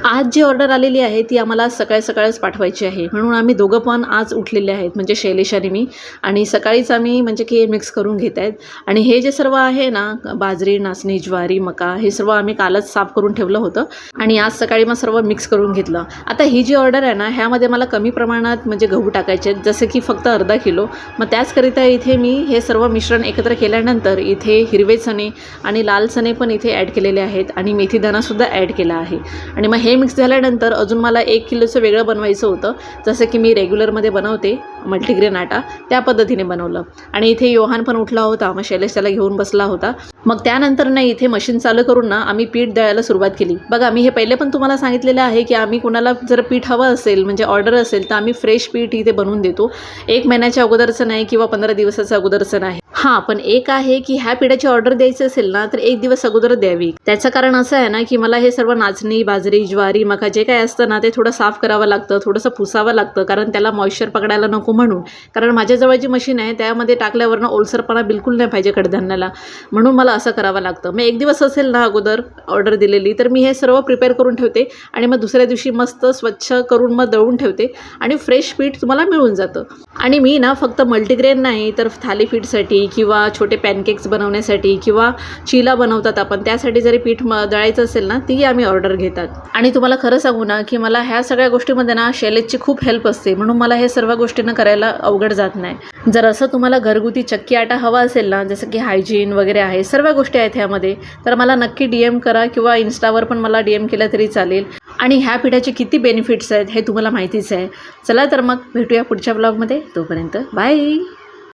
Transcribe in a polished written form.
आज जी ऑर्डर आलेली आहे ती आम्हाला सकाळच पाठवायची आहे, म्हणून आम्ही दोघं पण आज उठलेले आहेत, म्हणजे शैलेश आणि मी. आणि सकाळीच आम्ही म्हणजे की हे मिक्स करून घेत आहेत. आणि हे जे सर्व आहे ना, बाजरी, नाचणी, ज्वारी, मका, हे सर्व आम्ही कालच साफ करून ठेवलं होतं आणि आज सकाळी मग सर्व मिक्स करून घेतलं. आता ही जी ऑर्डर आहे ना, ह्यामध्ये मला कमी प्रमाणात म्हणजे गहू टाकायचे आहेत, जसे की फक्त अर्धा किलो. मग त्याचकरिता इथे मी हे सर्व मिश्रण एकत्र केल्यानंतर इथे हिरवे चणे आणि लाल चणे पण इथे ॲड केलेले आहेत आणि मेथीदाणासुद्धा ॲड केला आहे. आणि मग हे मिक्स झाल्यानंतर अजून मला 1 किलोचं वेगळं बनवायचं होतं, जसं की मी रेग्युलरमध्ये बनवते मल्टीग्रेन आटा, त्या पद्धतीने बनवलं. आणि इथे योहान पण उठला होता, मग शैलेश त्याला घेऊन बसला होता. मग त्यानंतर ना इथे मशीन चालू करून ना आम्ही पीठ दळायला सुरुवात केली. बघा, मी हे पहिले पण तुम्हाला सांगितलेलं आहे की आम्ही कोणाला जर पीठ हवं असेल, म्हणजे ऑर्डर असेल, तर आम्ही फ्रेश पीठ इथे बनवून देतो. 1 महिन्याच्या अगोदरचं नाही किंवा 15 दिवसाचं अगोदरचं नाही. हां, पण एक आहे की ह्या पिठाची ऑर्डर द्यायची असेल ना, तर 1 दिवस अगोदर द्यावी. त्याचं कारण असं आहे ना, की मला हे सर्व नाचणी, बाजरी, ज्वारी, मका जे काही असतं ना, ते थोडं साफ करावं लागतं, थोडंसं पुसावं लागतं, कारण त्याला मॉइश्चर पकडायला नको म्हणून. कारण माझ्याजवळ जी मशीन आहे त्यामध्ये टाकल्यावरनं ओलसरपणा बिलकुल नाही पाहिजे कडधान्याला, म्हणून मला असं करावं लागतं. मग 1 दिवस असेल ना अगोदर ऑर्डर दिलेली, तर मी हे सर्व प्रिपेअर करून ठेवते आणि मग दुसऱ्या दिवशी मस्त स्वच्छ करून मग दळून ठेवते आणि फ्रेश पीठ तुम्हाला मिळून जातं. आणि मी ना फक्त मल्टीग्रेन नाही, तर थालीपीठसाठी किंवा छोटे पॅनकेक्स बनवण्यासाठी किंवा चिला बनवतात आपण, त्यासाठी जरी पीठ दळायचं असेल ना, ती आम्ही ऑर्डर घेतात. आणि तुम्हाला खरं सांगू ना, की मला ह्या सगळ्या गोष्टीमध्ये ना शैलेशची खूप हेल्प असते, म्हणून मला हे सर्व गोष्टींना करायला अवघड जात नाही. जर असं तुम्हाला घरगुती चक्की आटा हवा असेल ना, जसं की हायजीन वगैरे आहे, सर्व गोष्टी आहेत ह्यामध्ये, तर मला नक्की DM करा किंवा इन्स्टावर पण मला DM केला तरी चालेल. आणि ह्या पिठाचे किती बेनिफिट्स आहेत हे तुम्हाला माहितीच आहे. चला तर मग भेटूया पुढच्या ब्लॉगमध्ये. तोपर्यंत बाय.